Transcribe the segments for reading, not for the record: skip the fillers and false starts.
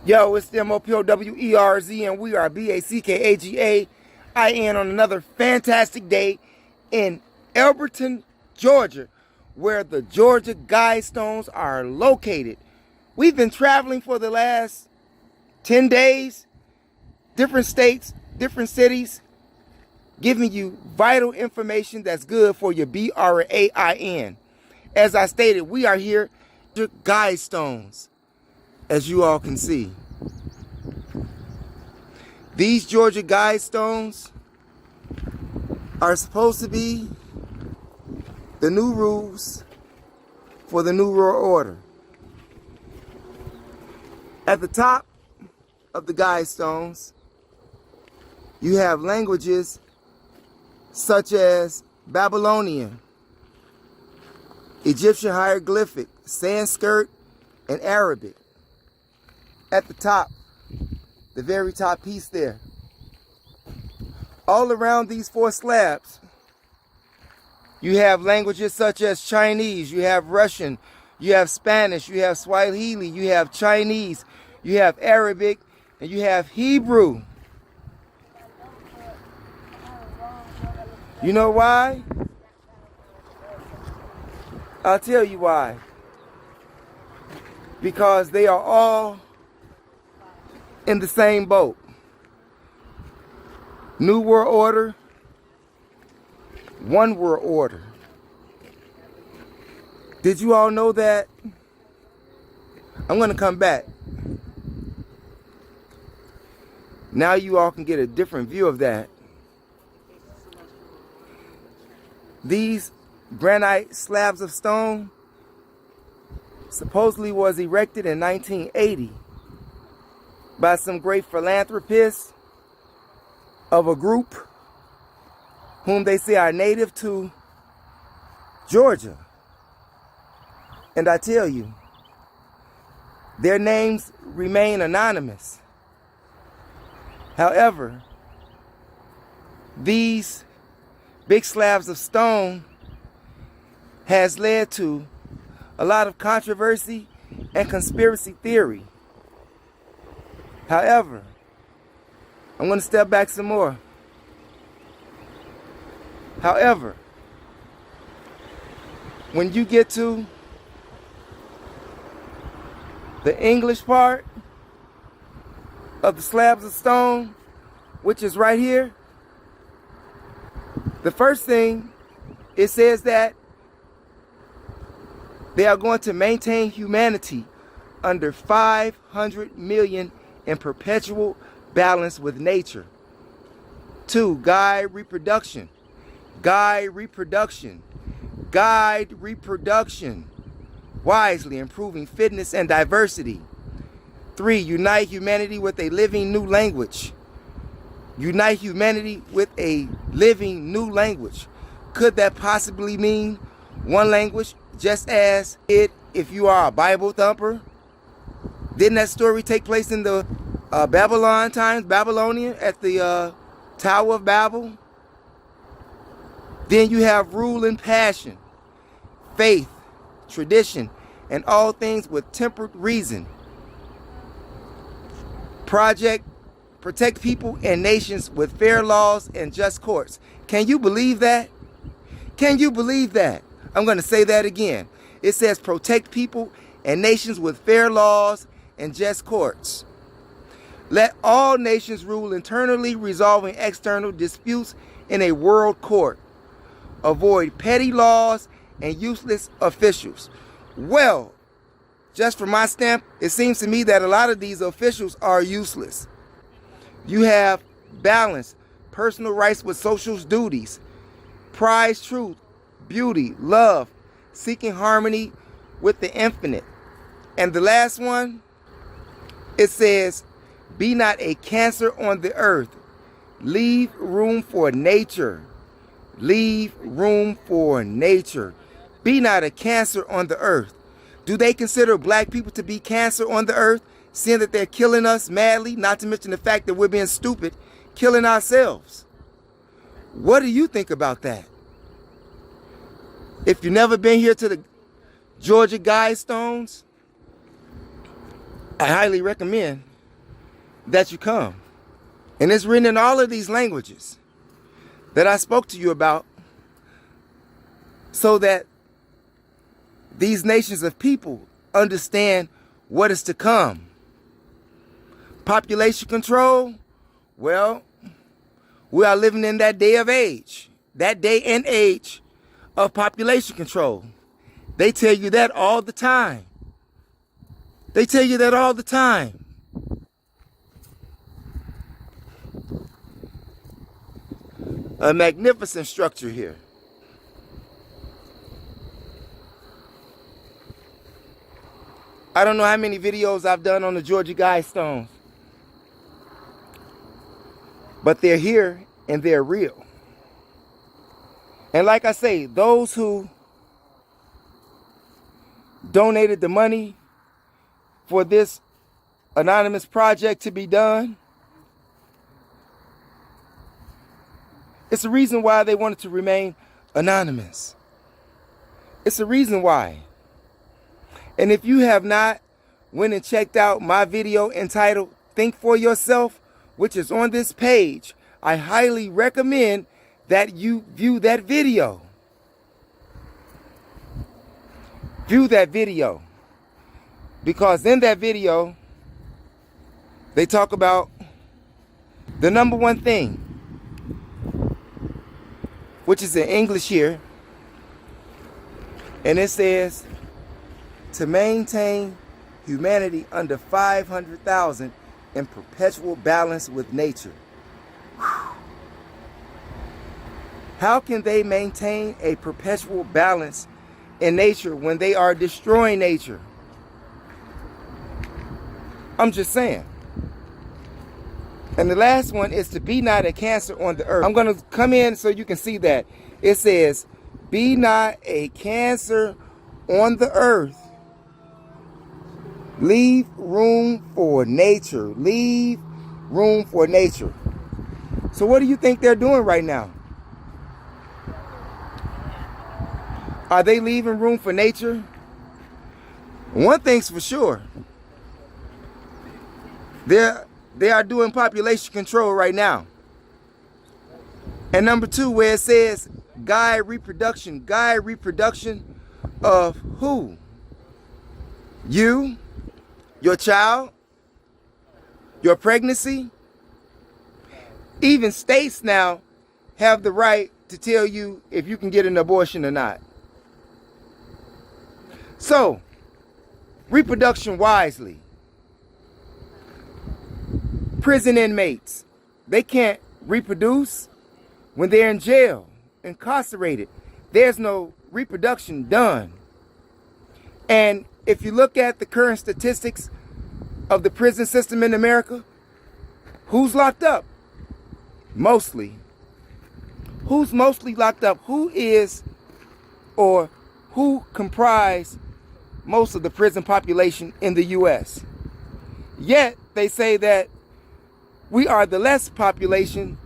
Yo, it's the MOPOWERZ, and we are BACKAGAIN on another fantastic day in Elberton, Georgia, where the Georgia Guidestones are located. We've been traveling for the last 10 days, different states, different cities, giving you vital information that's good for your BRAIN. As I stated, we are here at Guidestones. As you all can see, these Georgia Guidestones are supposed to be the new rules for the New World Order. At the top of the Guidestones, you have languages such as Babylonian, Egyptian hieroglyphic, Sanskrit, and Arabic. At the top, the very top piece there. All around these four slabs, you have languages such as Chinese, you have Russian, you have Spanish, you have Swahili, you have Chinese, you have Arabic, and you have Hebrew. You know why? I'll tell you why. Because they are all in the same boat. New World Order, one world order. Did you all know that? I'm going to come back. Now you all can get a different view of that. These granite slabs of stone supposedly was erected in 1980 by some great philanthropists of a group whom they say are native to Georgia. And I tell you, their names remain anonymous. However, these big slabs of stone has led to a lot of controversy and conspiracy theory. However, I'm going to step back some more. However, when you get to the English part of the slabs of stone, which is right here, the first thing it says that they are going to maintain humanity under 500 million in perpetual balance with nature. 2, guide reproduction. Guide reproduction. Guide reproduction. Wisely improving fitness and diversity. 3, unite humanity with a living new language. Unite humanity with a living new language. Could that possibly mean one language, just as if you are a Bible thumper? Didn't that story take place in the Babylonian, at the Tower of Babel? Then you have rule and passion, faith, tradition, and all things with tempered reason. Protect people and nations with fair laws and just courts. Can you believe that? Can you believe that? I'm going to say that again. It says protect people and nations with fair laws and just courts. Let all nations rule internally, resolving external disputes in a world court. Avoid petty laws and useless officials. Well, just from my stamp, it seems to me that a lot of these officials are useless. You have balance, personal rights with social duties, prize truth, beauty, love, seeking harmony with the infinite. And the last one, it says, be not a cancer on the earth. Leave room for nature. Leave room for nature. Be not a cancer on the earth. Do they consider black people to be cancer on the earth, seeing that they're killing us madly, not to mention the fact that we're being stupid, killing ourselves? What do you think about that? If you've never been here to the Georgia Guidestones, I highly recommend that you come. And it's written in all of these languages that I spoke to you about, so that these nations of people understand what is to come. Population control, well, we are living in that day of age, that day and age of population control. They tell you that all the time. They tell you that all the time. A magnificent structure here. I don't know how many videos I've done on the Georgia Guidestones, but they're here and they're real. And like I say, those who donated the money for this anonymous project to be done, it's a reason why they wanted to remain anonymous. It's a reason why. And if you have not went and checked out my video entitled Think for Yourself, which is on this page, I highly recommend that you view that video. View that video. Because in that video, they talk about the number one thing, which is in English here. And it says, to maintain humanity under 500,000 in perpetual balance with nature. Whew. How can they maintain a perpetual balance in nature when they are destroying nature? I'm just saying. And the last one is to be not a cancer on the earth. I'm going to come in so you can see that. It says, be not a cancer on the earth. Leave room for nature. Leave room for nature. So what do you think they're doing right now? Are they leaving room for nature? One thing's for sure. They are doing population control right now. And number two, where it says guide reproduction of who? You, your child, your pregnancy. Even states now have the right to tell you if you can get an abortion or not. So, reproduction wisely. Prison inmates, they can't reproduce when they're in jail, incarcerated. There's no reproduction done. And if you look at the current statistics of the prison system in America, who's locked up? Mostly. Who's mostly locked up? Who is, or who comprise most of the prison population in the U.S.? Yet they say that we are the less population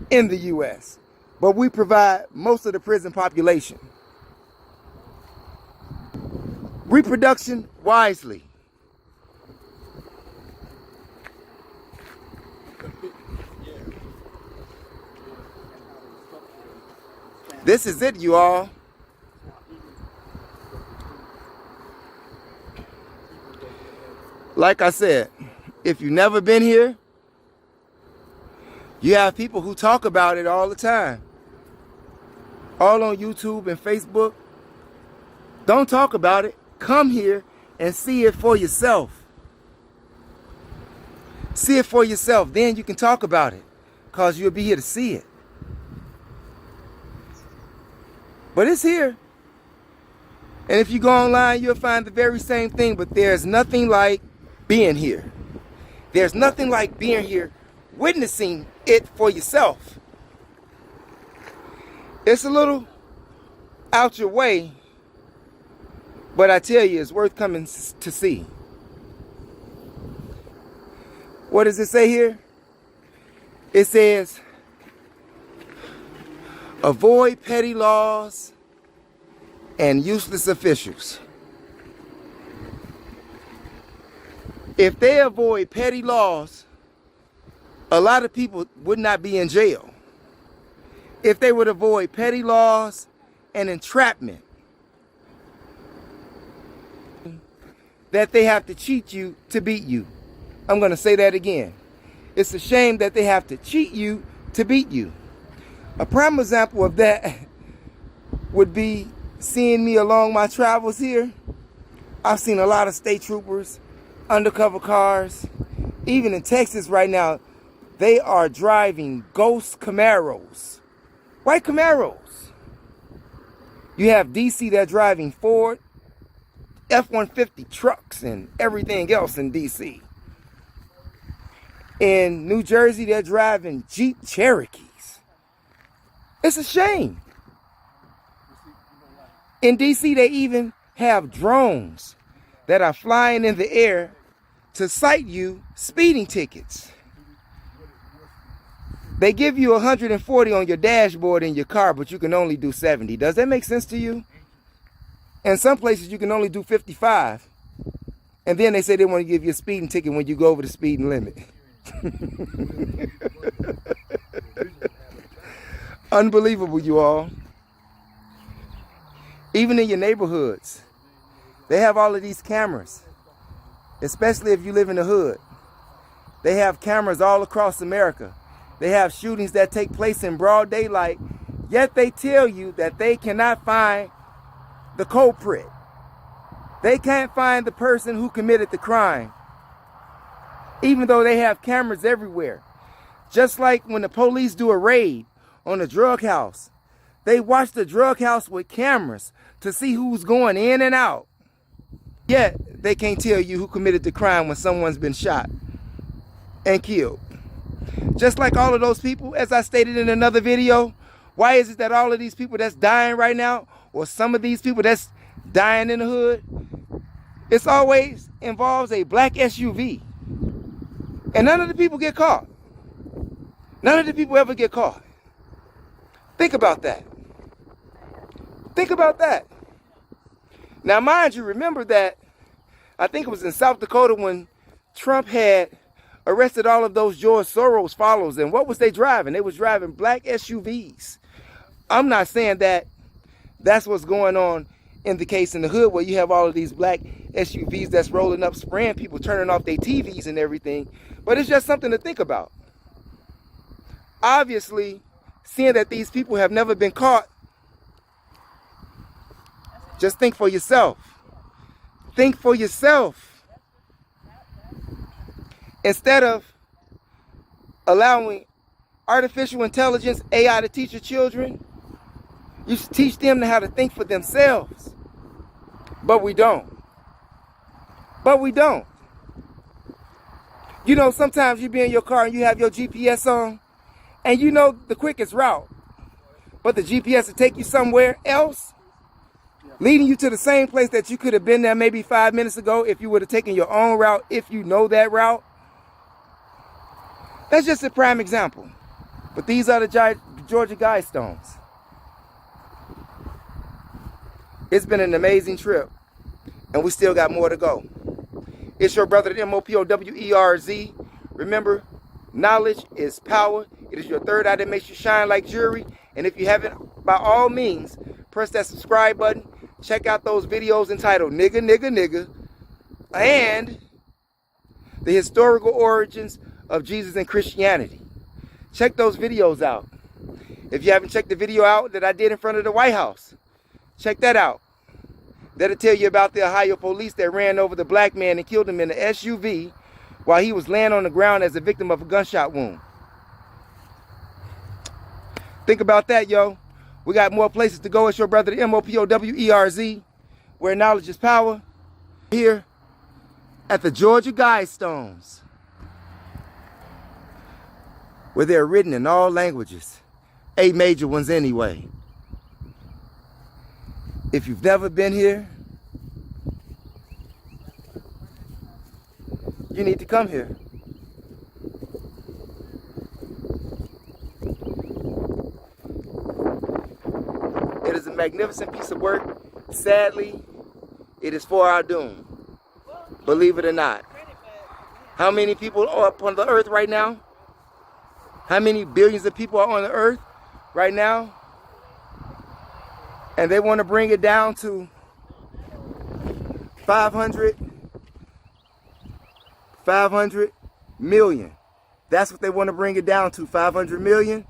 in the U.S., but we provide most of the prison population. Reproduction wisely. This is it, you all. Like I said, if you've never been here, you have people who talk about it all the time. All on YouTube and Facebook. Don't talk about it. Come here and see it for yourself. See it for yourself. Then you can talk about it, because you'll be here to see it. But it's here. And if you go online, you'll find the very same thing. But there's nothing like being here. There's nothing like being here, witnessing it for yourself. It's a little out your way, but I tell you, it's worth coming to see. What does it say here? It says, avoid petty laws and useless officials. If they avoid petty laws a lot of people would not be in jail if they would avoid petty laws and entrapment that they have to cheat you to beat you. I'm going to say that again. It's a shame that they have to cheat you to beat you. A prime example of that would be seeing me along my travels here. I've seen a lot of state troopers, undercover cars. Even in Texas right now, they are driving ghost Camaros. White Camaros. You have DC that's driving Ford, F-150 trucks and everything else in DC. In New Jersey, they're driving Jeep Cherokees. It's a shame. In DC, they even have drones that are flying in the air to cite you speeding tickets. They give you 140 on your dashboard in your car, but you can only do 70. Does that make sense to you? In some places, you can only do 55. And then they say they want to give you a speeding ticket when you go over the speeding limit. Unbelievable, you all. Even in your neighborhoods, they have all of these cameras, especially if you live in the hood. They have cameras all across America. They have shootings that take place in broad daylight, yet they tell you that they cannot find the culprit. They can't find the person who committed the crime, even though they have cameras everywhere. Just like when the police do a raid on a drug house, they watch the drug house with cameras to see who's going in and out. Yet they can't tell you who committed the crime when someone's been shot and killed. Just like all of those people, as I stated in another video, why is it that all of these people that's dying right now, or some of these people that's dying in the hood, it's always involves a black SUV. And none of the people get caught. None of the people ever get caught. Think about that. Think about that. Now, mind you, remember that, I think it was in South Dakota when Trump had arrested all of those George Soros followers. And what was they driving? They was driving black SUVs. I'm not saying that that's what's going on in the case in the hood where you have all of these black SUVs that's rolling up, spraying people, turning off their TVs and everything. But it's just something to think about. Obviously, seeing that these people have never been caught, just think for yourself. Think for yourself. Instead of allowing artificial intelligence, AI, to teach your children, you should teach them how to think for themselves. But we don't. But we don't. You know, sometimes you be in your car and you have your GPS on, and you know the quickest route, but the GPS will take you somewhere else, leading you to the same place that you could have been there maybe 5 minutes ago if you would have taken your own route, if you know that route. That's just a prime example. But these are the Georgia Guidestones. It's been an amazing trip, and we still got more to go. It's your brother, the MOPOWERZ. Remember, knowledge is power. It is your third eye that makes you shine like jewelry. And if you haven't, by all means, press that subscribe button. Check out those videos entitled Nigga, Nigga, Nigga, and the historical origins of Jesus and Christianity. Check those videos out. If you haven't checked the video out that I did in front of the White House, check that out. That'll tell you about the Ohio police that ran over the black man and killed him in the SUV while he was laying on the ground as a victim of a gunshot wound. Think about that, yo. We got more places to go. It's your brother, the MOPOWERZ, where knowledge is power. Here at the Georgia Guidestones, where they're written in all languages, 8 major ones anyway. If you've never been here, you need to come here. It is a magnificent piece of work. Sadly, it is for our doom. Believe it or not. How many people are up on the earth right now? How many billions of people are on the earth right now? And they want to bring it down to 500 million. That's what they want to bring it down to, 500 million.